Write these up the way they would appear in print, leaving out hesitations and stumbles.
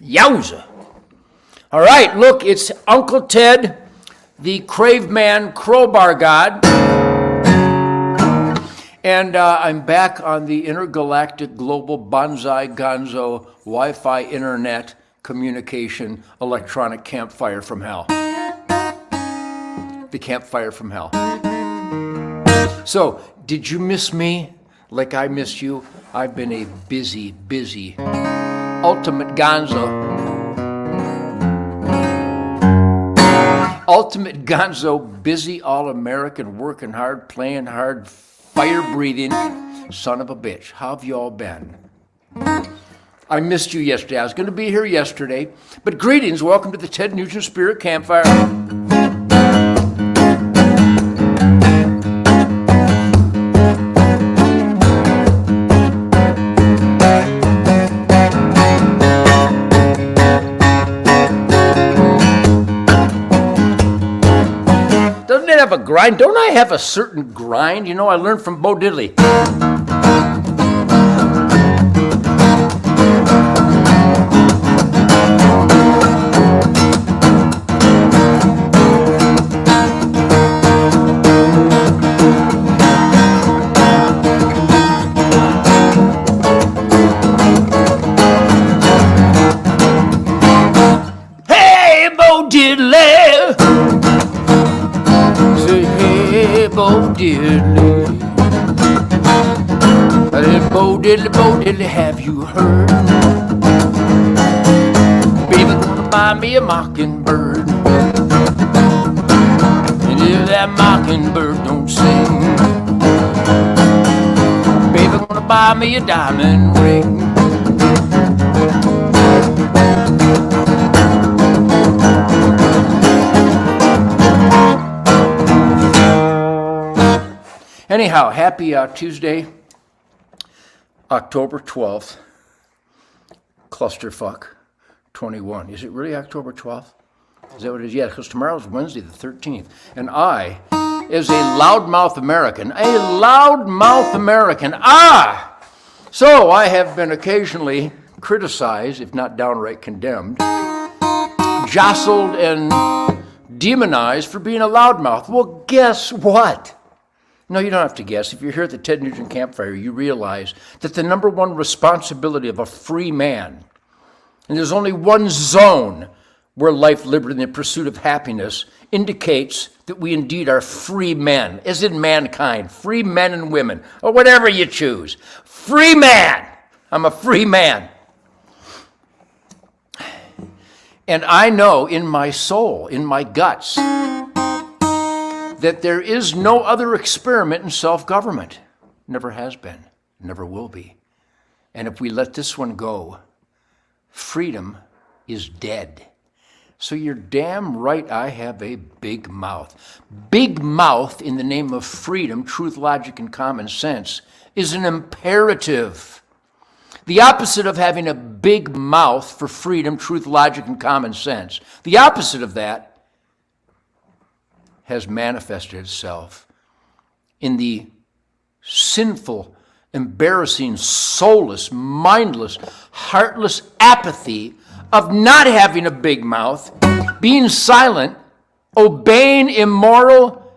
Yowza. All right, look, it's Uncle Ted, the Craveman Crowbar God. And I'm back on the intergalactic global bonsai gonzo Wi-Fi internet communication electronic campfire from hell. The campfire from hell. So, did you miss me like I missed you? I've been a busy ultimate gonzo, busy all-American, working hard, playing hard, fire-breathing son of a bitch. How have you all been? I missed you yesterday. I was going to be here yesterday. But greetings. Welcome to the Ted Nugent Spirit Campfire. Doesn't it have a grind? Don't I have a certain grind? You know, I learned from Bo Diddley. Hey, Bo Diddley! Bo Diddley, Bo Diddley, have you heard? Baby gonna buy me a mockingbird, and if that mockingbird don't sing, baby gonna buy me a diamond ring. Anyhow, happy Tuesday, October 12th, clusterfuck 21. Is it really October 12th? Is that what it is? Yeah, because tomorrow's Wednesday the 13th. And I, as a loudmouth American, so I have been occasionally criticized, if not downright condemned, jostled and demonized for being a loudmouth. Well, guess what? No, you don't have to guess. If you're here at the Ted Nugent Campfire, you realize that the number one responsibility of a free man, and there's only one zone where life, liberty, and the pursuit of happiness indicates that we indeed are free men, as in mankind, free men and women, or whatever you choose. Free man! I'm a free man. And I know in my soul, in my guts, that there is no other experiment in self-government. Never has been, never will be. And if we let this one go, freedom is dead. So you're damn right I have a big mouth. Big mouth in the name of freedom, truth, logic, and common sense is an imperative. The opposite of having a big mouth for freedom, truth, logic, and common sense, the opposite of that has manifested itself in the sinful, embarrassing, soulless, mindless, heartless apathy of not having a big mouth, being silent, obeying immoral,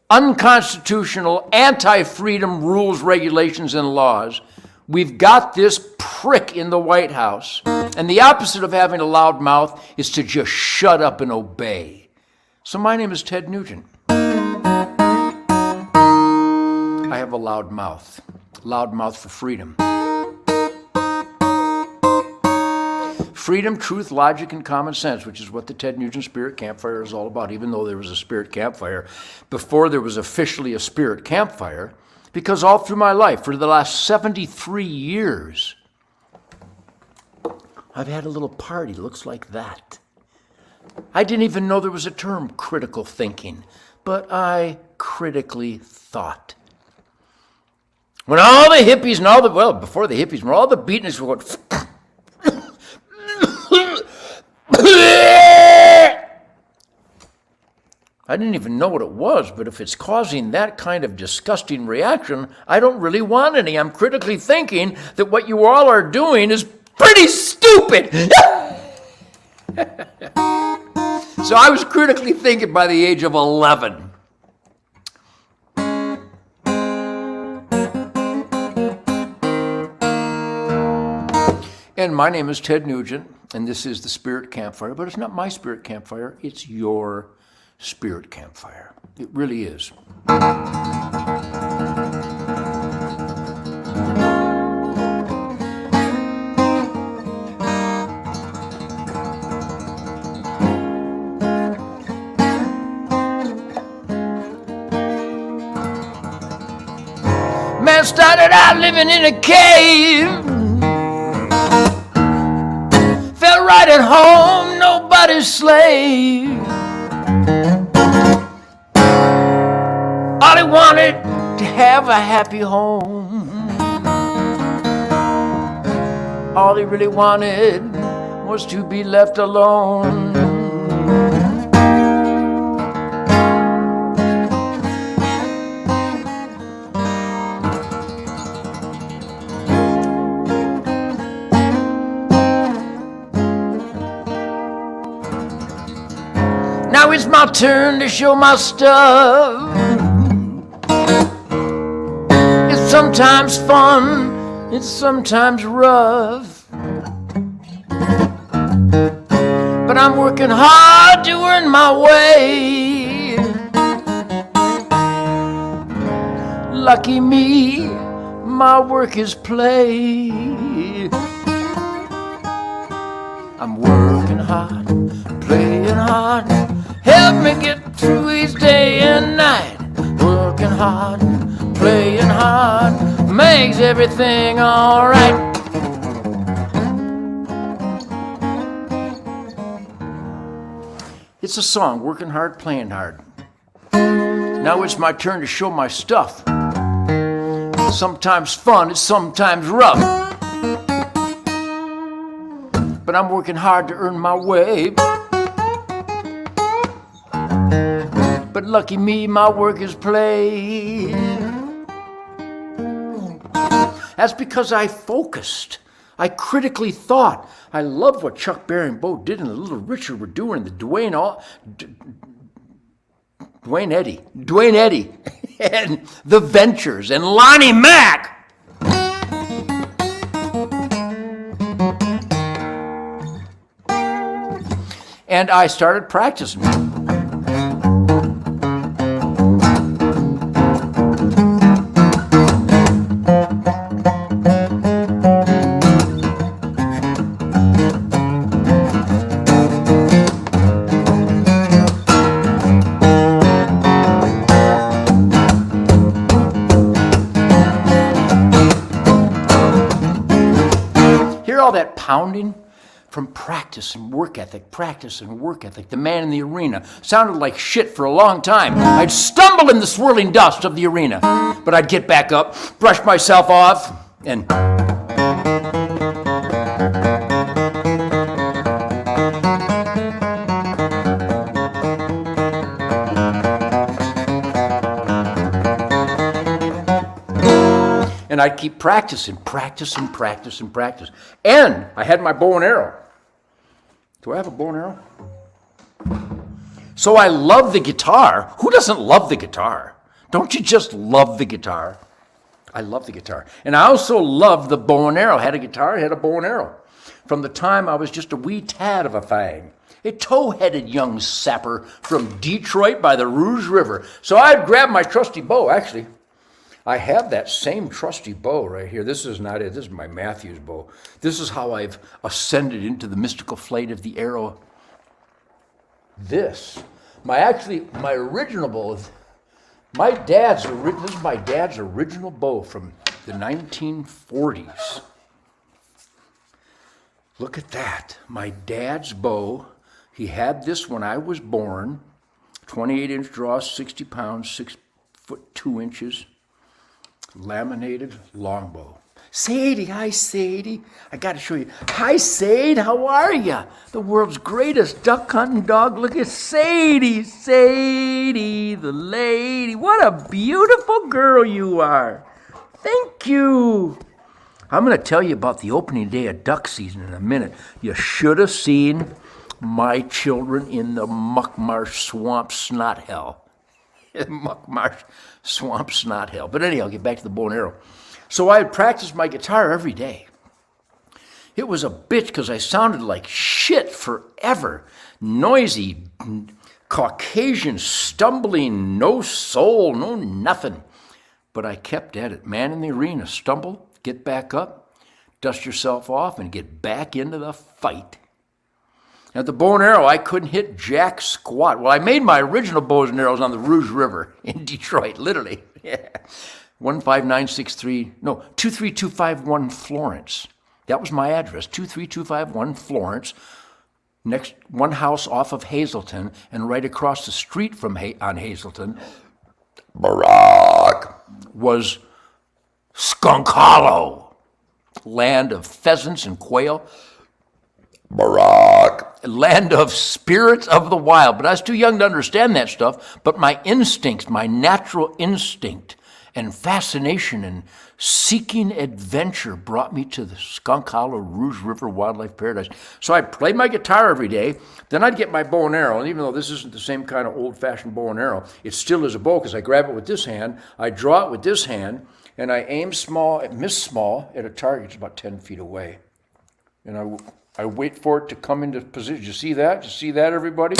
unconstitutional, anti-freedom rules, regulations, and laws. We've got this prick in the White House, and the opposite of having a loud mouth is to just shut up and obey. So my name is Ted Nugent. I have a loud mouth for freedom. Freedom, truth, logic, and common sense, which is what the Ted Nugent Spirit Campfire is all about, even though there was a Spirit Campfire before there was officially a Spirit Campfire, because all through my life, for the last 73 years, I've had a little party that looks like that. I didn't even know there was a term, critical thinking, but I critically thought. When all the hippies and before the hippies, when all the beatniks were going, I didn't even know what it was, but if it's causing that kind of disgusting reaction, I don't really want any. I'm critically thinking that what you all are doing is pretty stupid. So I was critically thinking by the age of 11. And my name is Ted Nugent, and this is the Spirit Campfire, but it's not my Spirit Campfire, it's your Spirit Campfire. It really is. Man started out living in a cave, felt right at home, nobody's slave. All he wanted to have a happy home. All he really wanted was to be left alone. Now it's my turn to show my stuff. It's sometimes fun, it's sometimes rough. But I'm working hard to earn my way. Lucky me, my work is play. I'm working hard, playing hard. Help me get through each day and night. Working hard, playing hard, makes everything all right. It's a song, working hard, playing hard. Now it's my turn to show my stuff. It's sometimes fun, it's sometimes rough. But I'm working hard to earn my way. But lucky me, my work is play. That's because I focused. I critically thought. I love what Chuck Berry and Bo did and the Little Richard were doing, the Dwayne Eddy, and the Ventures, and Lonnie Mack. And I started practicing. All that pounding from practice and work ethic, practice and work ethic. The man in the arena sounded like shit for a long time. I'd stumble in the swirling dust of the arena, but I'd get back up, brush myself off, and I'd keep practicing. And I had my bow and arrow. Do I have a bow and arrow? So I love the guitar. Who doesn't love the guitar? Don't you just love the guitar? I love the guitar. And I also love the bow and arrow. I had a guitar, I had a bow and arrow. From the time I was just a wee tad of a fang. A tow-headed young sapper from Detroit by the Rouge River. So I'd grab my trusty bow, actually. I have that same trusty bow right here. This is not it. This is my Matthews bow. This is how I've ascended into the mystical flight of the arrow. This, my original bow. This is my dad's original bow from the 1940s. Look at that. My dad's bow. He had this when I was born. 28-inch draw, 60 pounds, 6 foot 2 inches. Laminated longbow. Sadie, hi Sadie. I got to show you. Hi Sadie, how are you? The world's greatest duck hunting dog. Look at Sadie. Sadie, the lady. What a beautiful girl you are. Thank you. I'm going to tell you about the opening day of duck season in a minute. You should have seen my children in the muck marsh swamp snot hell. Muck marsh swamp snot hell. But anyhow, I'll get back to the bow and arrow. So I had practiced my guitar every day. It was a bitch because I sounded like shit forever. Noisy, Caucasian, stumbling, no soul, no nothing. But I kept at it. Man in the arena, stumble, get back up, dust yourself off, and get back into the fight. At the bow and arrow, I couldn't hit jack squat. Well, I made my original bows and arrows on the Rouge River in Detroit, literally. Yeah. 23251 Florence. That was my address, 23251 Florence, next one house off of Hazleton, and right across the street from on Hazleton, Barack, was Skunk Hollow, land of pheasants and quail. Barack, land of spirits of the wild. But I was too young to understand that stuff, but my instincts, my natural instinct and fascination and seeking adventure brought me to the Skunk Hollow Rouge River Wildlife Paradise. So I played my guitar every day. Then I'd get my bow and arrow. And even though this isn't the same kind of old-fashioned bow and arrow, it still is a bow because I grab it with this hand, I draw it with this hand, and I aim small, miss small at a target that's about 10 feet away. And I wait for it to come into position. You see that? You see that, everybody?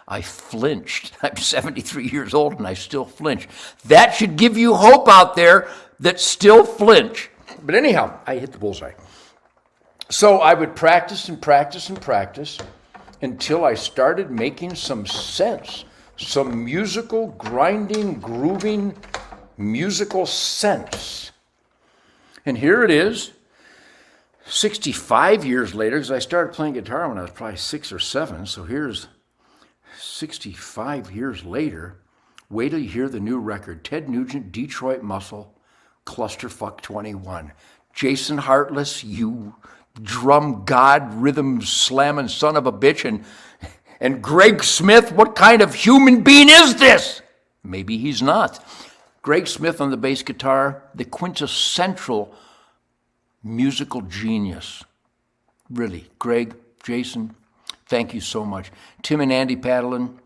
I flinched. I'm 73 years old and I still flinch. That should give you hope out there that still flinch. But anyhow, I hit the bullseye. So I would practice and practice and practice until I started making some sense, some musical, grinding, grooving, musical sense. And here it is, 65 years later, because I started playing guitar when I was probably 6 or 7, so here's 65 years later. Wait till you hear the new record, Ted Nugent, Detroit Muscle, Clusterfuck 21. Jason Hartless, you drum god, rhythm slamming son of a bitch, and Greg Smith, what kind of human being is this? Maybe he's not. Greg Smith on the bass guitar, the quintessential musical genius. Really, Greg, Jason, thank you so much. Tim and Andy Paddlin,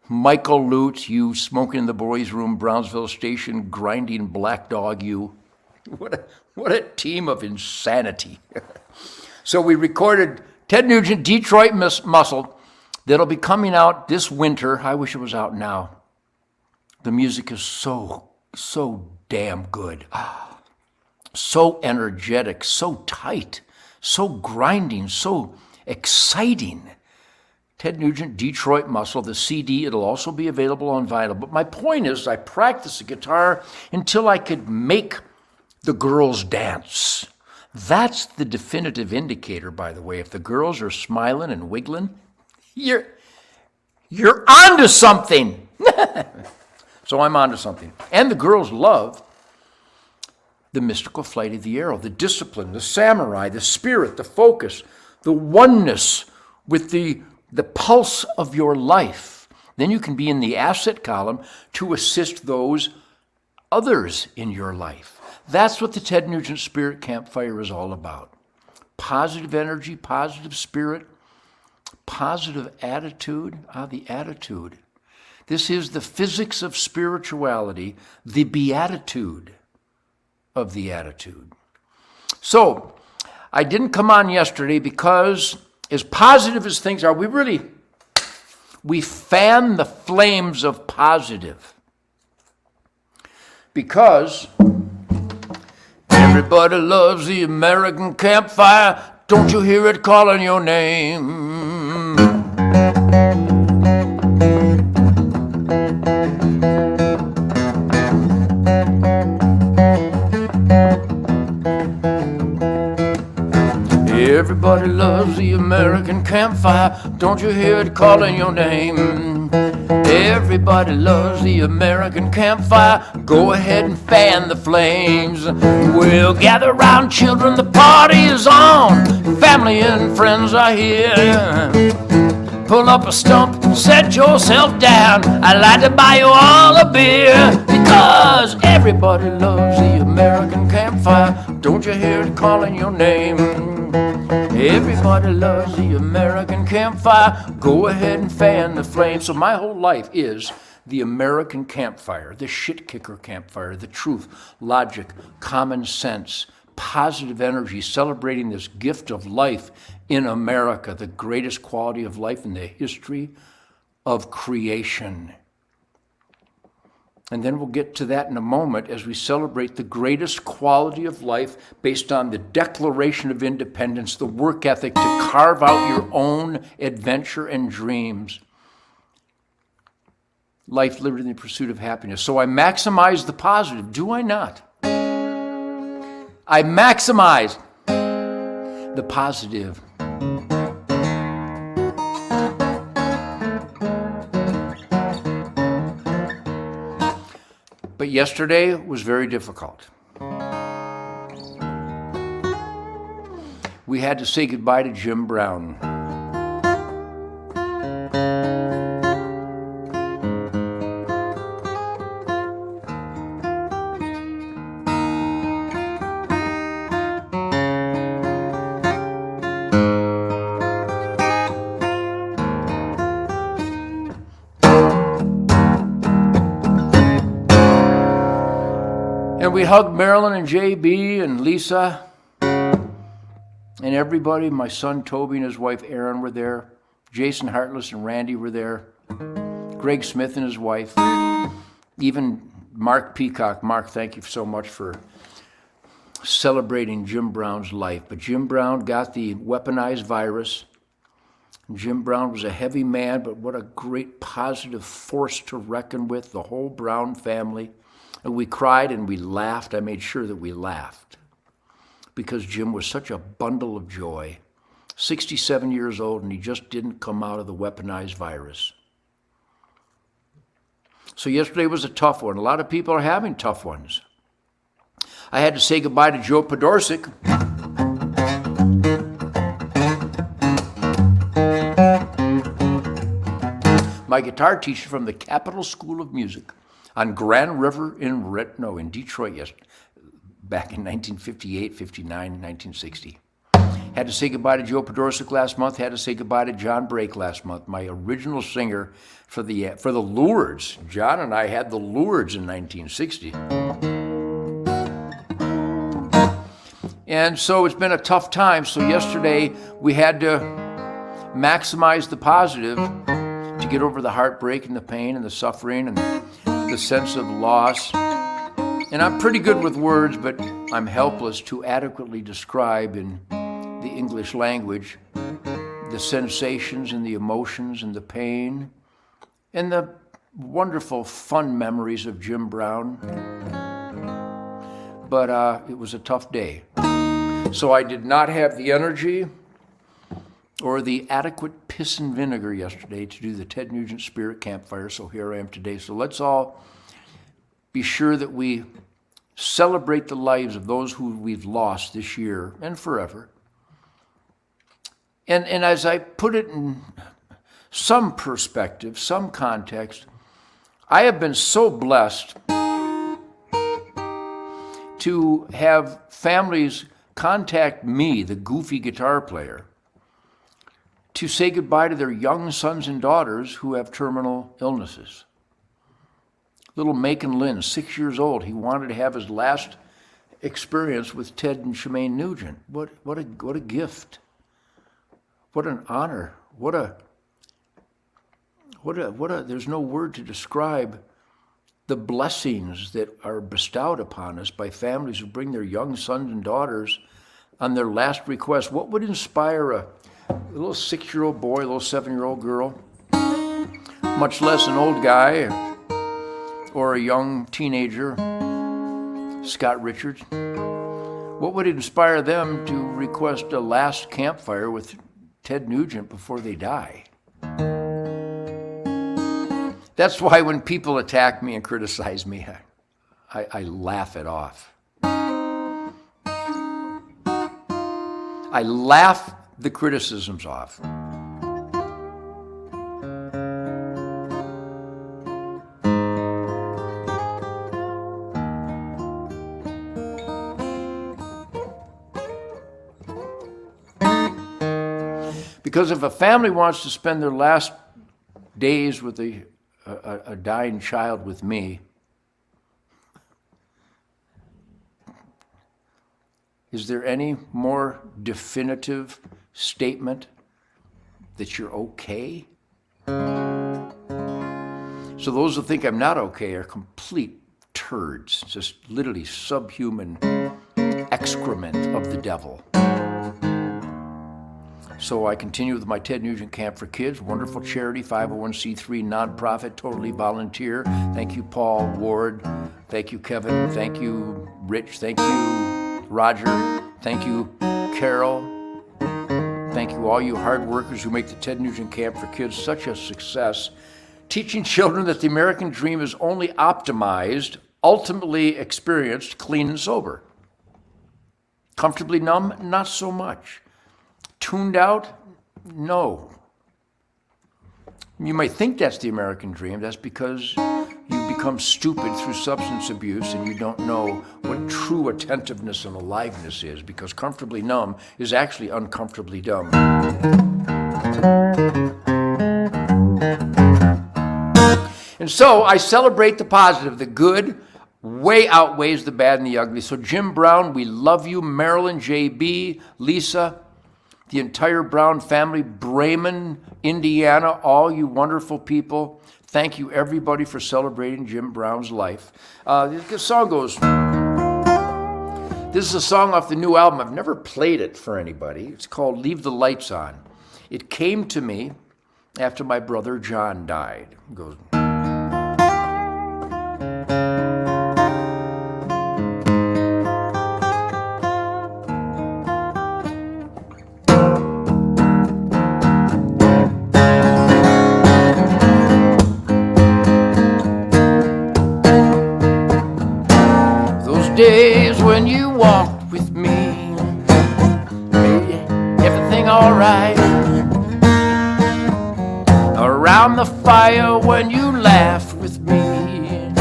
Michael Lutz, you smoking in the boys' room, Brownsville Station, grinding Black Dog, you. What a team of insanity. So we recorded Ted Nugent, Detroit Muscle, that'll be coming out this winter. I wish it was out now. The music is so damn good. So energetic, so tight, so grinding, so exciting. Ted Nugent, Detroit Muscle, the CD, it'll also be available on vinyl. But my point is, I practiced the guitar until I could make the girls dance. That's the definitive indicator, by the way. If the girls are smiling and wiggling, you're onto something. So I'm onto something. And the girls love the mystical flight of the arrow, the discipline, the samurai, the spirit, the focus, the oneness with the pulse of your life. Then you can be in the asset column to assist those others in your life. That's what the Ted Nugent Spirit Campfire is all about. Positive energy, positive spirit, positive attitude. The attitude. This is the physics of spirituality, the beatitude of the attitude. So, I didn't come on yesterday because as positive as things are, we fan the flames of positive. Because everybody loves the American campfire. Don't you hear it calling your name? Everybody loves the American campfire. Don't you hear it calling your name? Everybody loves the American campfire. Go ahead and fan the flames. We'll gather round, children, the party is on. Family and friends are here. Pull up a stump, set yourself down. I'd like to buy you all a beer, because everybody loves the American campfire. Don't you hear it calling your name? Everybody loves the American campfire. Go ahead and fan the flame. So my whole life is the American campfire, the shit kicker campfire, the truth, logic, common sense, positive energy, celebrating this gift of life in America, the greatest quality of life in the history of creation. And then we'll get to that in a moment as we celebrate the greatest quality of life based on the Declaration of Independence, the work ethic to carve out your own adventure and dreams. Life, liberty, and the pursuit of happiness. So I maximize the positive, do I not? I maximize the positive. But yesterday was very difficult. We had to say goodbye to Jim Brown. And we hugged Marilyn and JB and Lisa and everybody. My son Toby and his wife Erin were there. Jason Hartless and Randy were there. Greg Smith and his wife. Even Mark Peacock. Mark, thank you so much for celebrating Jim Brown's life. But Jim Brown got the weaponized virus. Jim Brown was a heavy man, but what a great positive force to reckon with, the whole Brown family. And we cried and we laughed. I made sure that we laughed because Jim was such a bundle of joy. 67 years old, and he just didn't come out of the weaponized virus. So yesterday was a tough one. A lot of people are having tough ones. I had to say goodbye to Joe Podorczyk. My guitar teacher from the Capitol School of Music on Grand River in Detroit, back in 1958, 59, 1960. Had to say goodbye to Joe Podorczyk last month. Had to say goodbye to John Brake last month, my original singer for the Lourdes. John and I had the Lourdes in 1960. And so it's been a tough time. So yesterday we had to maximize the positive to get over the heartbreak and the pain and the suffering and the sense of loss. And I'm pretty good with words, but I'm helpless to adequately describe in the English language the sensations and the emotions and the pain and the wonderful fun memories of Jim Brown. But it was a tough day. So I did not have the energy or the adequate piss and vinegar yesterday to do the Ted Nugent Spirit Campfire, so here I am today. So let's all be sure that we celebrate the lives of those who we've lost this year and forever. And as I put it in some perspective, some context, I have been so blessed to have families contact me, the goofy guitar player, to say goodbye to their young sons and daughters who have terminal illnesses. Little Macon Lynn, 6 years old, he wanted to have his last experience with Ted and Shemaine Nugent. What a gift. What an honor. What a there's no word to describe the blessings that are bestowed upon us by families who bring their young sons and daughters on their last request. What would inspire a little 6-year-old boy, a little 7-year-old girl, much less an old guy or a young teenager, Scott Richards? What would inspire them to request a last campfire with Ted Nugent before they die? That's why when people attack me and criticize me, I laugh it off. I laugh the criticisms off. Because if a family wants to spend their last days with a dying child with me, is there any more definitive statement that you're okay? So those who think I'm not okay are complete turds, just literally subhuman excrement of the devil. So I continue with my Ted Nugent Camp for Kids, wonderful charity, 501c3 nonprofit, totally volunteer. Thank you, Paul, Ward. Thank you, Kevin. Thank you, Rich. Thank you, Roger. Thank you, Carol. Thank you, all you hard workers who make the Ted Nugent Camp for Kids such a success. Teaching children that the American dream is only optimized, ultimately experienced, clean and sober. Comfortably numb? Not so much. Tuned out? No. You might think that's the American dream. That's because you become stupid through substance abuse and you don't know what true attentiveness and aliveness is, because comfortably numb is actually uncomfortably dumb. And so I celebrate the positive. The good way outweighs the bad and the ugly. So Jim Brown, we love you. Marilyn, JB, Lisa, the entire Brown family, Bremen, Indiana, all you wonderful people. Thank you, everybody, for celebrating Jim Brown's life. The song goes, this is a song off the new album. I've never played it for anybody. It's called Leave the Lights On. It came to me after my brother John died. It goes, days when you walked with me, made everything alright. Around the fire when you laughed with me,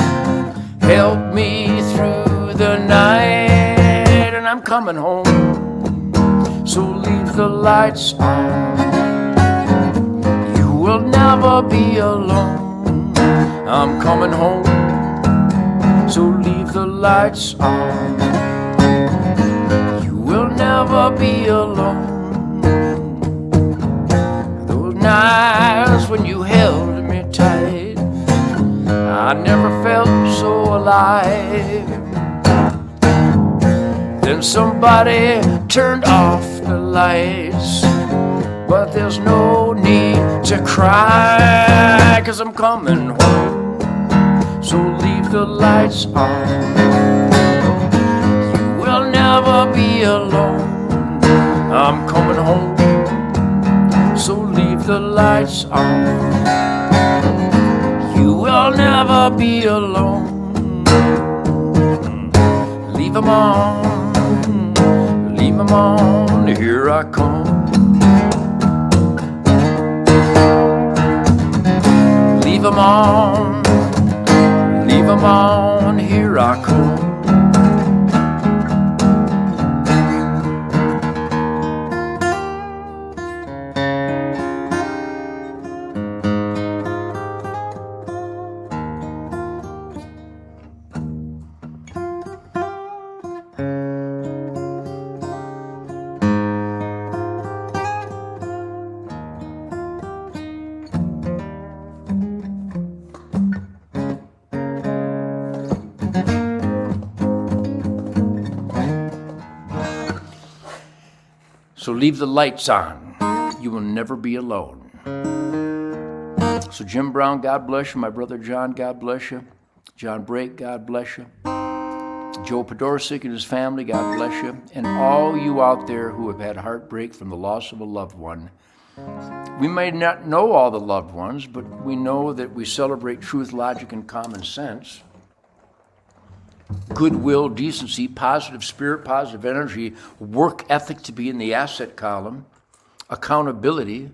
helped me through the night. And I'm coming home, so leave the lights on. You will never be alone. I'm coming home, so leave the lights on. You will never be alone. Those nights when you held me tight, I never felt so alive. Then somebody turned off the lights, but there's no need to cry, 'cause I'm coming home, so leave the lights on. You will never be alone. I'm coming home, so leave the lights on. You will never be alone. Leave them on, leave them on, here I come. Leave them on, leave them on, here I come. So leave the lights on. You will never be alone. So Jim Brown, God bless you. My brother John, God bless you. John Brake, God bless you. Joe Podorczyk and his family, God bless you. And all you out there who have had heartbreak from the loss of a loved one. We may not know all the loved ones, but we know that we celebrate truth, logic, and common sense. goodwill, decency, positive spirit, positive energy, work ethic to be in the asset column, accountability,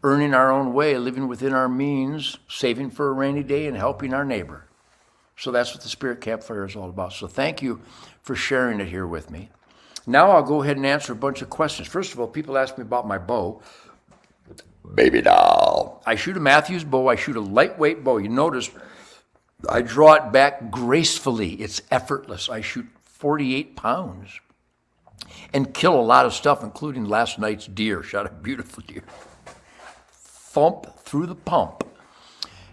earning our own way, living within our means, saving for a rainy day, and helping our neighbor. So that's what the Spirit Campfire is all about. So thank you for sharing it here with me. Now I'll go ahead and answer a bunch of questions. First of all, people ask me about my bow. Baby doll. I shoot a Matthews bow. I shoot a lightweight bow. You notice I draw it back gracefully. It's effortless. I shoot 48 pounds and kill a lot of stuff, including last night's deer. Shot a beautiful deer. Thump through the pump.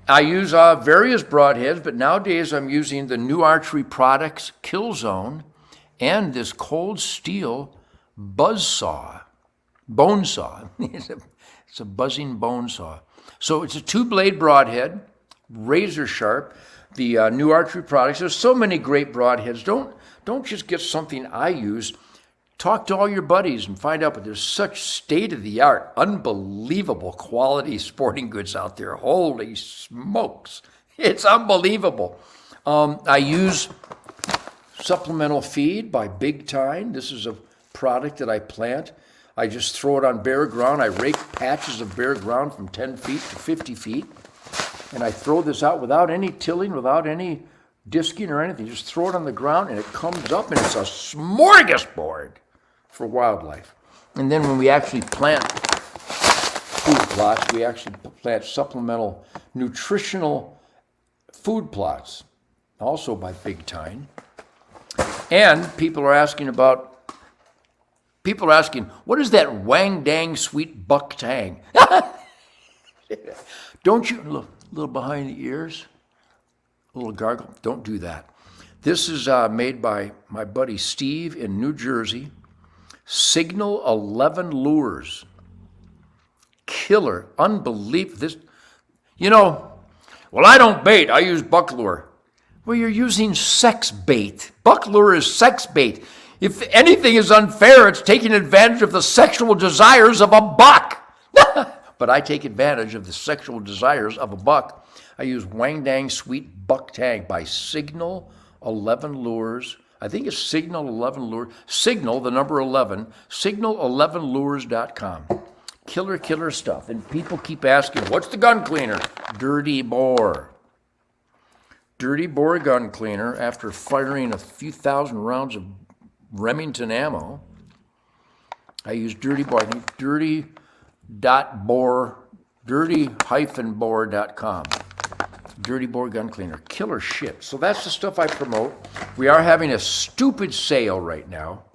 I use various broadheads, but nowadays I'm using the New Archery Products Kill Zone and this cold steel buzz saw, bone saw. It's a buzzing bone saw. So it's a 2-blade broadhead, razor sharp. The New Archery Products. There's so many great broadheads. Don't just get something I use. Talk to all your buddies and find out, but there's such state-of-the-art, unbelievable quality sporting goods out there. Holy smokes. It's unbelievable. I use supplemental feed by Big Time. This is a product that I plant. I just throw it on bare ground. I rake patches of bare ground from 10 feet to 50 feet. And I throw this out without any tilling, without any disking or anything. Just throw it on the ground and it comes up and it's a smorgasbord for wildlife. And then when we actually plant food plots, we actually plant supplemental nutritional food plots, also by Big Time. And people are asking, what is that Wang Dang Sweet Buck Tang? Don't you, look, a little behind the ears, a little gargle, don't do that. This is made by my buddy Steve in New Jersey. Signal 11 lures. Killer, unbelievable. This, well, I don't bait, I use buck lure. Well, you're using sex bait. Buck lure is sex bait. If anything is unfair, it's taking advantage of the sexual desires of a buck. But I take advantage of the sexual desires of a buck. I use Wang Dang Sweet Buck Tang by Signal 11 Lures. I think it's Signal 11 Lures. Signal, the number 11, signal11lures.com. Killer stuff. And people keep asking, what's the gun cleaner? Dirty Bore. Dirty Bore gun cleaner, after firing a few thousand rounds of Remington ammo, I use Dirty Bore. I think dirty-bore.com. Dirty Bore gun cleaner. Killer shit. So that's the stuff I promote. We are having a stupid sale right now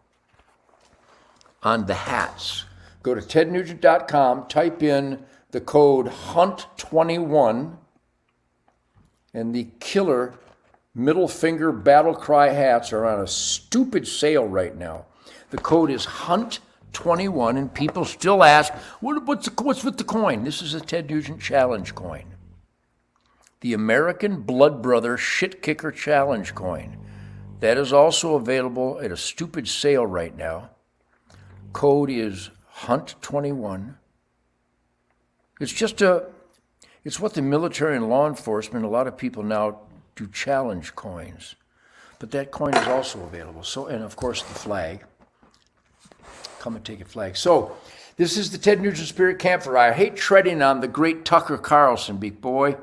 on the hats. Go to tednugent.com, type in the code HUNT21, and the killer middle finger battle cry hats are on a stupid sale right now. The code is HUNT21, and people still ask, what's with the coin? This is a Ted Nugent Challenge coin. The American Blood Brother Shit Kicker Challenge coin. That is also available at a stupid sale right now. Code is HUNT21. It's what the military and law enforcement, a lot of people now do challenge coins. But that coin is also available. So, and of course the flag. Come and take a flag. So, this is the Ted Nugent Spirit Campfire. I hate treading on the great Tucker Carlson, big boy.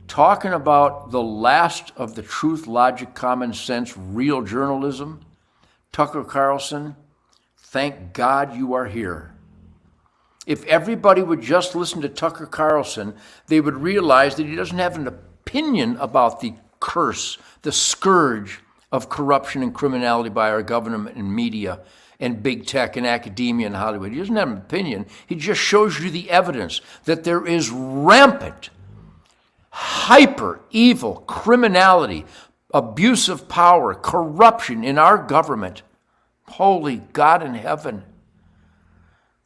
Talking about the last of the truth, logic, common sense, real journalism. Tucker Carlson, thank God you are here. If everybody would just listen to Tucker Carlson, they would realize that he doesn't have an opinion about the curse, the scourge of corruption and criminality by our government and media and big tech and academia and Hollywood. He doesn't have an opinion. He just shows you the evidence that there is rampant, hyper evil criminality, abuse of power, corruption in our government. Holy God in heaven.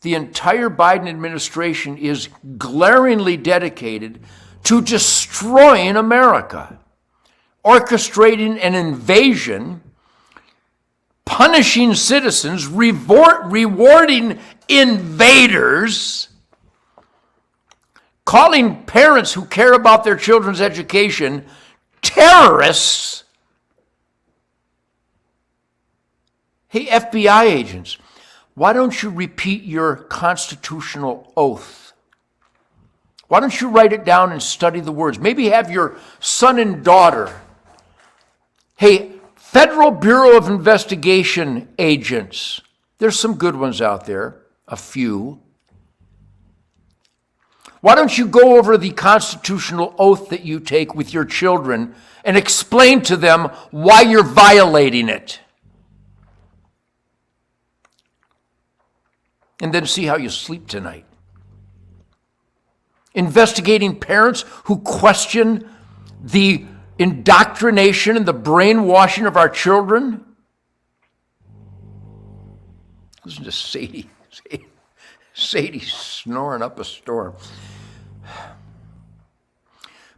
The entire Biden administration is glaringly dedicated to destroying America, orchestrating an invasion, punishing citizens, rewarding invaders, calling parents who care about their children's education terrorists, Hey, FBI agents, why don't you repeat your constitutional oath? Why don't you write it down and study the words? Maybe have your son and daughter. Hey, Federal Bureau of Investigation agents, there's some good ones out there, a few. Why don't you go over the constitutional oath that you take with your children and explain to them why you're violating it? And then see how you sleep tonight. Investigating parents who question the indoctrination and the brainwashing of our children. Listen to Sadie. Sadie snoring up a storm.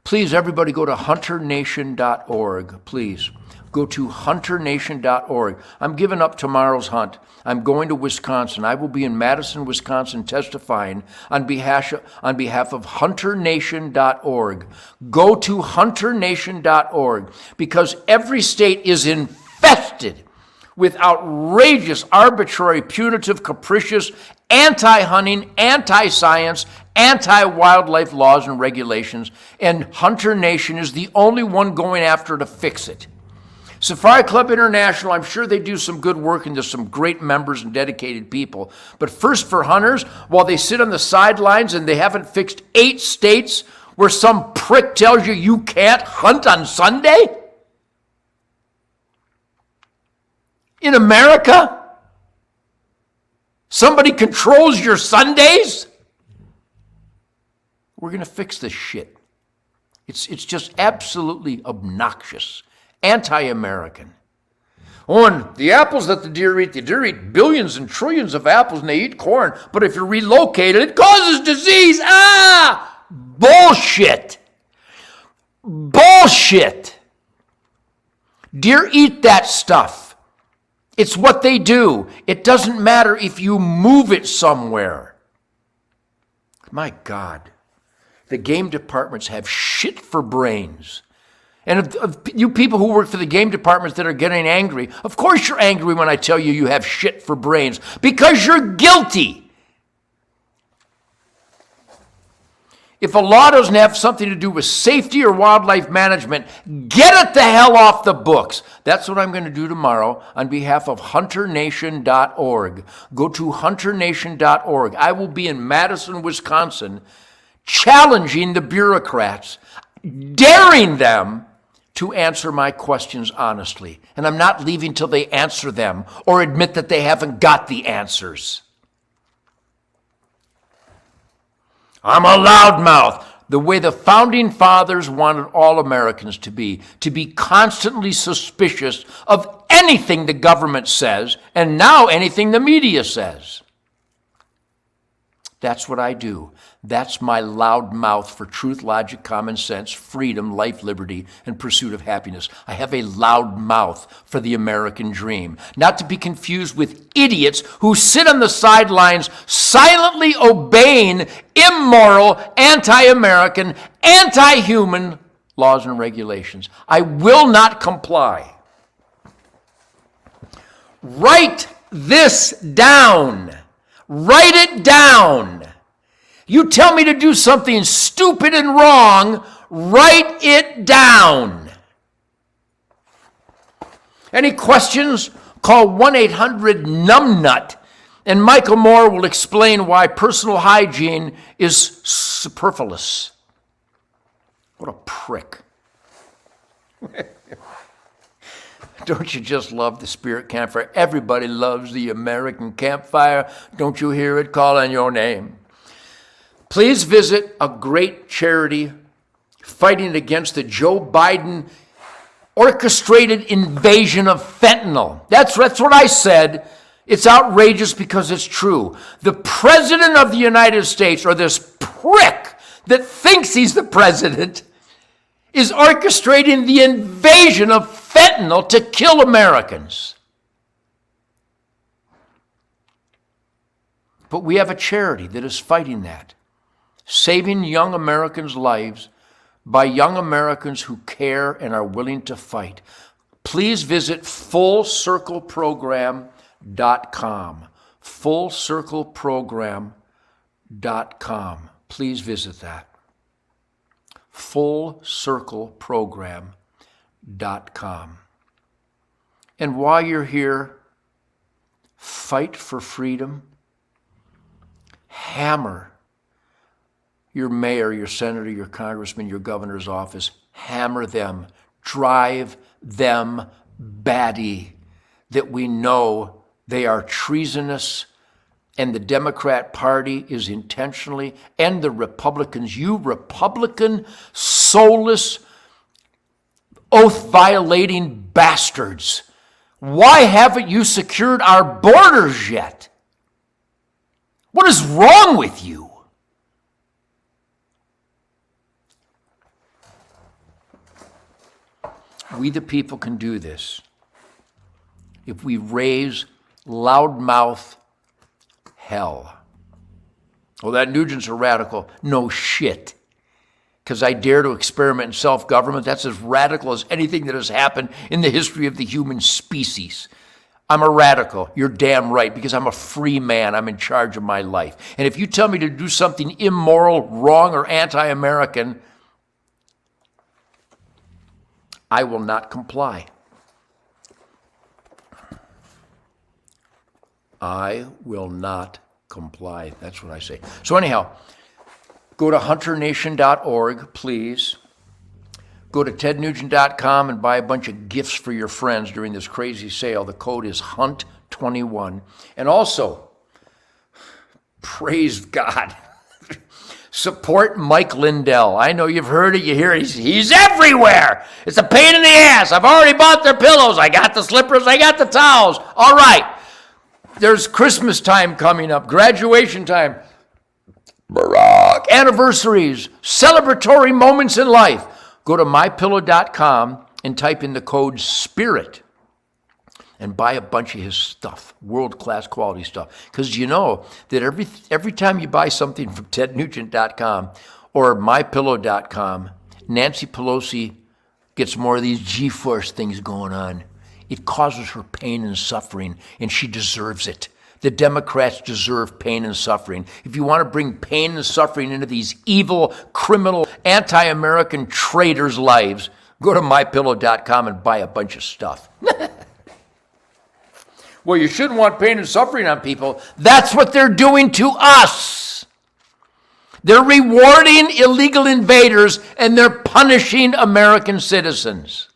Please, everybody, go to hunternation.org. Please, go to hunternation.org. I'm giving up tomorrow's hunt. I'm going to Wisconsin. I will be in Madison, Wisconsin, testifying on behalf of hunternation.org. Go to hunternation.org because every state is infested with outrageous, arbitrary, punitive, capricious, anti-hunting, anti-science, anti-wildlife laws and regulations, and Hunter Nation is the only one going after to fix it. Safari Club International, I'm sure they do some good work and there's some great members and dedicated people. But First for Hunters, while they sit on the sidelines and they haven't fixed 8 states where some prick tells you can't hunt on Sunday? In America? Somebody controls your Sundays? We're going to fix this shit. It's just absolutely obnoxious, anti-American. Oh, and the apples that the deer eat billions and trillions of apples and they eat corn, but if you're relocated, it causes disease. Bullshit. Bullshit. Deer eat that stuff. It's what they do. It doesn't matter if you move it somewhere. My God. The game departments have shit for brains. And if you people who work for the game departments that are getting angry, of course you're angry when I tell you you have shit for brains, because you're guilty. If a law doesn't have something to do with safety or wildlife management, get it the hell off the books. That's what I'm going to do tomorrow on behalf of hunternation.org. Go to hunternation.org. I will be in Madison, Wisconsin, challenging the bureaucrats, daring them to answer my questions honestly. And I'm not leaving till they answer them or admit that they haven't got the answers. I'm a loudmouth, the way the founding fathers wanted all Americans to be constantly suspicious of anything the government says, and now anything the media says. That's what I do. That's my loud mouth for truth, logic, common sense, freedom, life, liberty, and pursuit of happiness. I have a loud mouth for the American dream, not to be confused with idiots who sit on the sidelines silently obeying immoral, anti-American, anti-human laws and regulations. I will not comply. Write this down. Write it down. You tell me to do something stupid and wrong, write it down. Any questions? Call 1-800-NUMBNUT, and Michael Moore will explain why personal hygiene is superfluous. What a prick. Don't you just love the Spirit Campfire? Everybody loves the American Campfire. Don't you hear it calling your name? Please visit a great charity fighting against the Joe Biden orchestrated invasion of fentanyl. That's what I said. It's outrageous because it's true. The President of the United States, or this prick that thinks he's the president, is orchestrating the invasion of fentanyl to kill Americans. But we have a charity that is fighting that, saving young Americans' lives by young Americans who care and are willing to fight. please visit fullcircleprogram.com. Fullcircleprogram.com. Please visit that. Fullcircleprogram.com. And while you're here, fight for freedom. Hammer your mayor, your senator, your congressman, your governor's office. Hammer them. Drive them batty, that we know they are treasonous, and the Democrat Party is intentionally, and the Republicans, you Republican, soulless, oath-violating bastards. Why haven't you secured our borders yet? What is wrong with you? We the people can do this if we raise loudmouth hell. Well, that Nugent's a radical. No shit. Because I dare to experiment in self-government. That's as radical as anything that has happened in the history of the human species. I'm a radical. You're damn right, because I'm a free man. I'm in charge of my life. And if you tell me to do something immoral, wrong, or anti-American, I will not comply. I will not comply. That's what I say. So anyhow, go to hunternation.org, please. Go to tednugent.com and buy a bunch of gifts for your friends during this crazy sale. The code is HUNT21. And also, praise God, support Mike Lindell. I know you've heard it, you hear it. He's everywhere. It's a pain in the ass. I've already bought their pillows. I got the slippers. I got the towels. All right. There's Christmas time coming up, graduation time, anniversaries, celebratory moments in life. Go to mypillow.com and type in the code SPIRIT and buy a bunch of his stuff, world-class quality stuff. Because you know that every time you buy something from tednugent.com or mypillow.com, Nancy Pelosi gets more of these G-force things going on. It causes her pain and suffering, and she deserves it. The Democrats deserve pain and suffering. If you want to bring pain and suffering into these evil, criminal, anti-American traitors' lives, go to mypillow.com and buy a bunch of stuff. Well, you shouldn't want pain and suffering on people. That's what they're doing to us. They're rewarding illegal invaders, and they're punishing American citizens.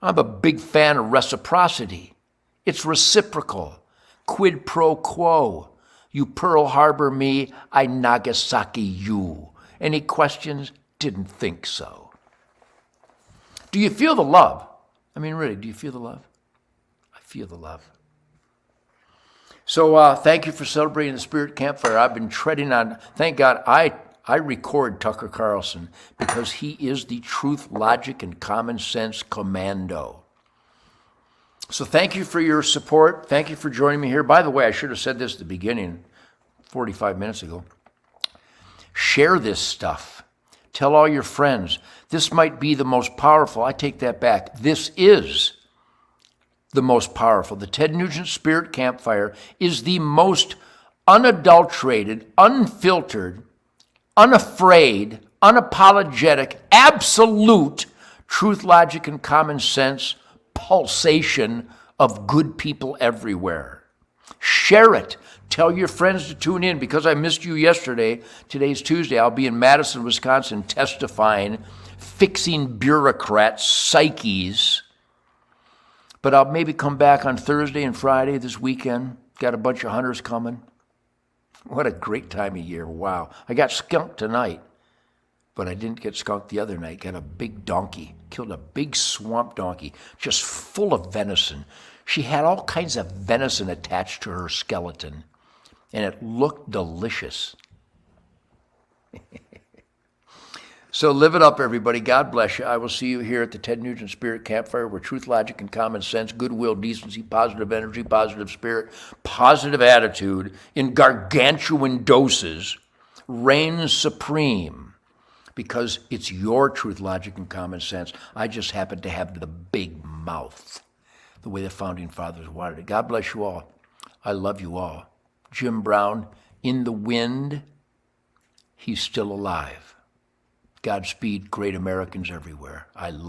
I'm a big fan of reciprocity. It's reciprocal. Quid pro quo. You Pearl Harbor me, I Nagasaki you. Any questions? Didn't think so. Do you feel the love? I mean, really, do you feel the love? I feel the love. So thank you for celebrating the Spirit Campfire. I've been treading on, thank God, I record Tucker Carlson because he is the truth, logic, and common sense commando. So thank you for your support. Thank you for joining me here. By the way, I should have said this at the beginning, 45 minutes ago. Share this stuff. Tell all your friends. This might be the most powerful. I take that back. This is the most powerful. The Ted Nugent Spirit Campfire is the most unadulterated, unfiltered, unafraid, unapologetic, absolute truth, logic, and common sense pulsation of good people everywhere. Share it. Tell your friends to tune in. Because I missed you yesterday, today's Tuesday, I'll be in Madison, Wisconsin testifying, fixing bureaucrats' psyches. But I'll maybe come back on Thursday and Friday this weekend. Got a bunch of hunters coming. What a great time of year. Wow. I got skunked tonight, but I didn't get skunked the other night. Got a big donkey. Killed a big swamp donkey, just full of venison. She had all kinds of venison attached to her skeleton, and it looked delicious. So live it up, everybody. God bless you. I will see you here at the Ted Nugent Spirit Campfire, where truth, logic, and common sense, goodwill, decency, positive energy, positive spirit, positive attitude in gargantuan doses reigns supreme. because it's your truth, logic, and common sense. I just happen to have the big mouth, the way the Founding Fathers wanted it. God bless you all. I love you all. Jim Brown, in the wind, he's still alive. Godspeed, great Americans everywhere. I love